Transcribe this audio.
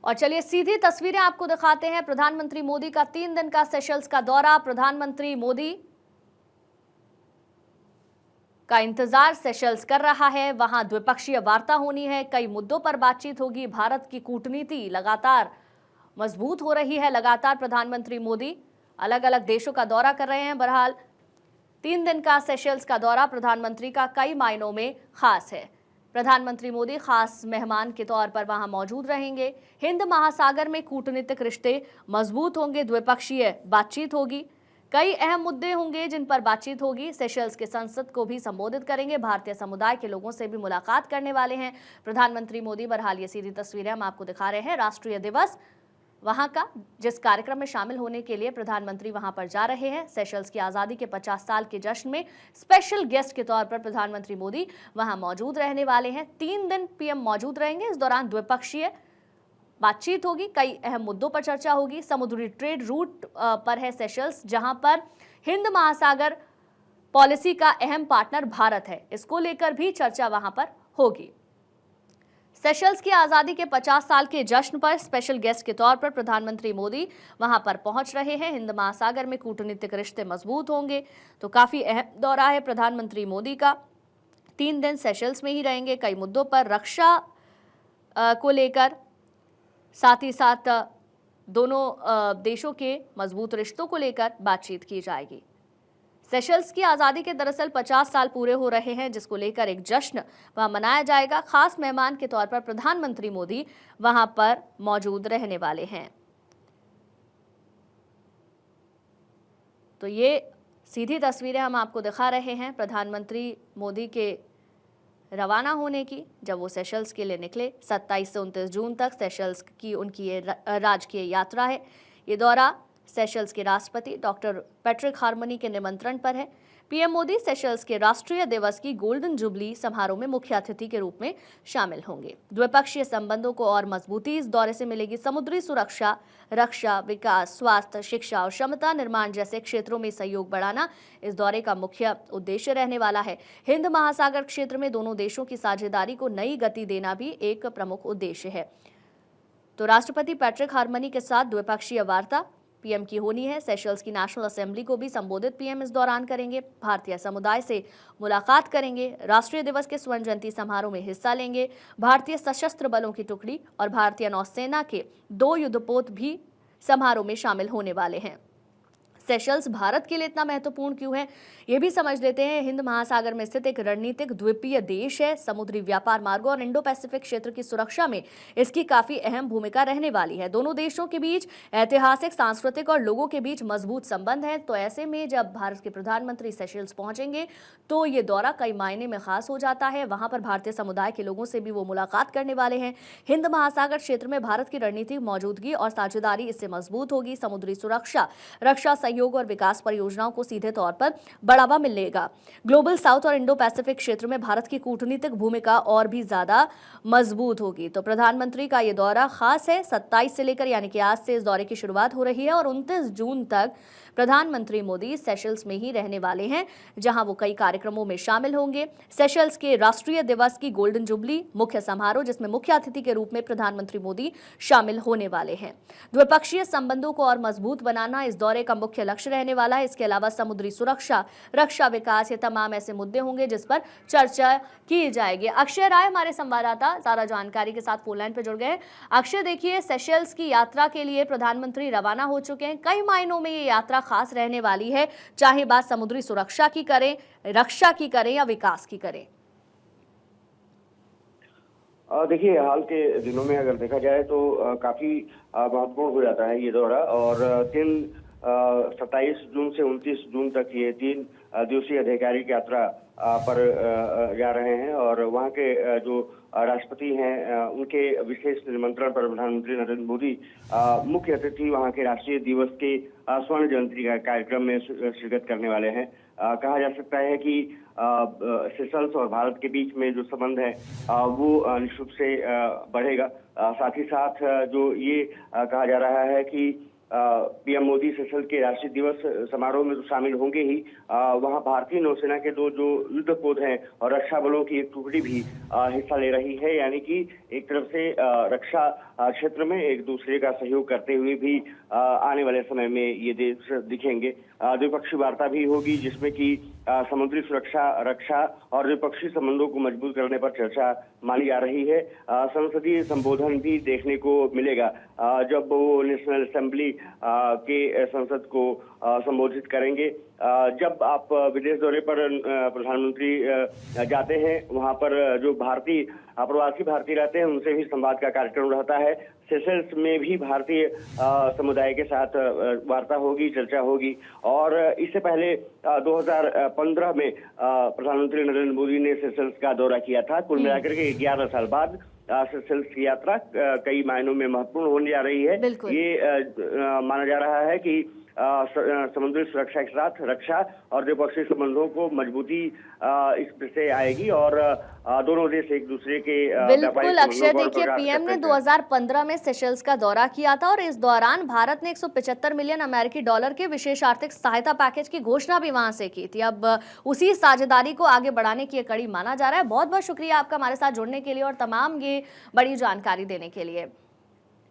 और चलिए सीधी तस्वीरें आपको दिखाते हैं। प्रधानमंत्री मोदी का 3 दिन का सेशल्स का दौरा। प्रधानमंत्री मोदी का इंतजार सेशल्स कर रहा है। वहां द्विपक्षीय वार्ता होनी है, कई मुद्दों पर बातचीत होगी। भारत की कूटनीति लगातार मजबूत हो रही है। लगातार प्रधानमंत्री मोदी अलग अलग देशों का दौरा कर रहे हैं। बहरहाल 3 दिन का सेशल्स का दौरा प्रधानमंत्री का कई मायनों में खास है। प्रधानमंत्री मोदी खास मेहमान के तौर पर वहां मौजूद रहेंगे। हिंद महासागर में कूटनीतिक रिश्ते मजबूत होंगे, द्विपक्षीय बातचीत होगी, कई अहम मुद्दे होंगे जिन पर बातचीत होगी। सेशल्स के संसद को भी संबोधित करेंगे, भारतीय समुदाय के लोगों से भी मुलाकात करने वाले हैं प्रधानमंत्री मोदी। बहरहाल ये सीधी तस्वीरें हम आपको दिखा रहे हैं राष्ट्रीय दिवस वहां का, जिस कार्यक्रम में शामिल होने के लिए प्रधानमंत्री वहां पर जा रहे हैं। सेशल्स की आजादी के 50 साल के जश्न में स्पेशल गेस्ट के तौर पर प्रधानमंत्री मोदी वहां मौजूद रहने वाले हैं। 3 दिन पीएम मौजूद रहेंगे। इस दौरान द्विपक्षीय बातचीत होगी, कई अहम मुद्दों पर चर्चा होगी। समुद्री ट्रेड रूट पर है सेशल्स, जहां पर हिंद महासागर पॉलिसी का अहम पार्टनर भारत है। इसको लेकर भी चर्चा वहां पर होगी। सेशल्स की आजादी के 50 साल के जश्न पर स्पेशल गेस्ट के तौर पर प्रधानमंत्री मोदी वहां पर पहुंच रहे हैं। हिंद महासागर में कूटनीतिक रिश्ते मजबूत होंगे, तो काफी अहम दौरा है प्रधानमंत्री मोदी का। 3 दिन सेशल्स में ही रहेंगे। कई मुद्दों पर रक्षा को लेकर, साथ ही साथ दोनों देशों के मजबूत रिश्तों को लेकर बातचीत की जाएगी। सेशल्स की आज़ादी के दरअसल 50 साल पूरे हो रहे हैं, जिसको लेकर एक जश्न वहां मनाया जाएगा। खास मेहमान के तौर पर प्रधानमंत्री मोदी वहां पर मौजूद रहने वाले हैं। तो ये सीधी तस्वीरें हम आपको दिखा रहे हैं प्रधानमंत्री मोदी के रवाना होने की, जब वो सेशल्स के लिए निकले। 27 से 29 जून तक सेशल्स की उनकी ये राजकीय यात्रा है। ये दौरा सेशल्स के राष्ट्रपति डॉक्टर पैट्रिक हार्मनी के निमंत्रण पर है। पीएम मोदी सेशल्स के राष्ट्रीय दिवस की गोल्डन जुबली समारोह में मुख्य अतिथि के रूप में शामिल होंगे। द्विपक्षीय संबंधों को और मजबूती इस दौरे से मिलेगी। समुद्री सुरक्षा, रक्षा, विकास, स्वास्थ्य, शिक्षा और क्षमता निर्माण जैसे क्षेत्रों में सहयोग बढ़ाना इस दौरे का मुख्य उद्देश्य रहने वाला है। हिंद महासागर क्षेत्र में दोनों देशों की साझेदारी को नई गति देना भी एक प्रमुख उद्देश्य है। तो राष्ट्रपति पैट्रिक हार्मनी के साथ द्विपक्षीय वार्ता पीएम की होनी है। सेशल्स की नेशनल असेंबली को भी संबोधित पीएम इस दौरान करेंगे। भारतीय समुदाय से मुलाकात करेंगे। राष्ट्रीय दिवस के स्वर्ण जयंती समारोह में हिस्सा लेंगे। भारतीय सशस्त्र बलों की टुकड़ी और भारतीय नौसेना के 2 युद्धपोत भी समारोह में शामिल होने वाले हैं। सेशल्स भारत के लिए इतना महत्वपूर्ण क्यों है, ये भी समझ लेते हैं। हिंद महासागर में स्थित एक रणनीतिक द्वीपीय देश है। समुद्री व्यापार मार्गों और इंडो पैसिफिक क्षेत्र की सुरक्षा में इसकी काफी अहम भूमिका रहने वाली है। दोनों देशों के बीच ऐतिहासिक, सांस्कृतिक और लोगों के बीच मजबूत संबंध है। तो ऐसे में जब भारत के प्रधानमंत्री सेशल्स पहुंचेंगे तो ये दौरा कई मायने में खास हो जाता है। वहां पर भारतीय समुदाय के लोगों से भी वो मुलाकात करने वाले हैं। हिंद महासागर क्षेत्र में भारत की रणनीतिक मौजूदगी और साझेदारी इससे मजबूत होगी। समुद्री सुरक्षा, रक्षा सहयोग और विकास परियोजनाओं को सीधे तौर पर बढ़ावा मिलेगा। ग्लोबल साउथ और इंडो पैसिफिक क्षेत्र में भारत की कूटनीतिक भूमिका और भी ज्यादा मजबूत होगी। तो प्रधानमंत्री का यह दौरा खास है। 27 से लेकर यानी कि आज से इस दौरे की शुरुआत हो रही है और 29 जून तक प्रधानमंत्री मोदी सेशल्स में ही रहने वाले हैं, जहां वो कई कार्यक्रमों में शामिल होंगे। सेशल्स के राष्ट्रीय दिवस की गोल्डन जुबली मुख्य समारोह, जिसमें मुख्य अतिथि के रूप में प्रधानमंत्री मोदी शामिल होने वाले हैं। द्विपक्षीय संबंधों को और मजबूत बनाना इस दौरे का मुख्य लक्ष्य रहने वाला है। इसके अलावा समुद्री सुरक्षा, रक्षा, विकास, ये तमाम ऐसे मुद्दे होंगे जिस पर चर्चा की जाएगी। अक्षय राय हमारे संवाददाता ज्यादा जानकारी के साथ फोन लाइन पर जुड़ गए हैं। अक्षय, देखिए सेशल्स की यात्रा के लिए प्रधानमंत्री रवाना हो चुके हैं। कई मायनों में ये यात्रा खास रहने वाली है, चाहे बात समुद्री सुरक्षा की करें, रक्षा की करें या विकास की करें। देखिए, हाल के दिनों में अगर देखा जाए तो काफी महत्वपूर्ण हो जाता है ये दौरा। और 27 जून से 29 जून तक ये 3 दिवसीय आधिकारिक यात्रा पर जा रहे हैं। और वहाँ के जो राष्ट्रपति हैं उनके विशेष निमंत्रण पर प्रधानमंत्री नरेंद्र मोदी मुख्य अतिथि वहाँ के राष्ट्रीय दिवस के स्वर्ण जयंती कार्यक्रम में शिरकत करने वाले हैं। कहा जा सकता है कि सेशल्स और भारत के बीच में जो संबंध है वो निश्चित रूप से बढ़ेगा। साथ ही साथ जो ये कहा जा रहा है कि पीएम मोदी सेशल्स के राष्ट्रीय दिवस समारोह में तो शामिल होंगे ही, वहां भारतीय नौसेना के दो जो युद्धपोत हैं और रक्षा बलों की एक टुकड़ी भी हिस्सा ले रही है। यानी कि एक तरफ से रक्षा क्षेत्र में एक दूसरे का सहयोग करते हुए भी आने वाले समय में ये देश दिखेंगे। द्विपक्षीय वार्ता भी होगी जिसमें कि समुद्री सुरक्षा, रक्षा और द्विपक्षीय संबंधों को मजबूत करने पर चर्चा मानी जा रही है। संसदीय संबोधन भी देखने को मिलेगा जब वो नेशनल असेंबली के संसद को संबोधित करेंगे। जब आप विदेश दौरे पर प्रधानमंत्री जाते हैं, वहां पर जो प्रवासी भारतीय रहते हैं उनसे भी संवाद का कार्यक्रम रहता है। सेशल्स में भी भारतीय समुदाय के साथ वार्ता होगी, चर्चा होगी। और इससे पहले 2015 में प्रधानमंत्री नरेंद्र मोदी ने सेशल्स का दौरा किया था। कुल मिलाकर के 11 साल बाद सेशल्स की यात्रा कई मायनों में महत्वपूर्ण होने जा रही है। ये माना जा रहा है कि समुद्री सुरक्षा के साथ रक्षा और द्विपक्षीय संबंधों को मजबूती इससे आएगी और दोनों देश एक दूसरे के बिल्कुल अक्षय, देखिए पीएम ने 2015 में सेशल्स का दौरा किया था और इस दौरान भारत ने 175 मिलियन अमेरिकी डॉलर के विशेष आर्थिक सहायता पैकेज की घोषणा भी वहां से की थी। अब उसी साझेदारी को आगे बढ़ाने की कड़ी माना जा रहा है। बहुत बहुत शुक्रिया आपका हमारे साथ जुड़ने के लिए और तमाम ये बड़ी जानकारी देने के लिए।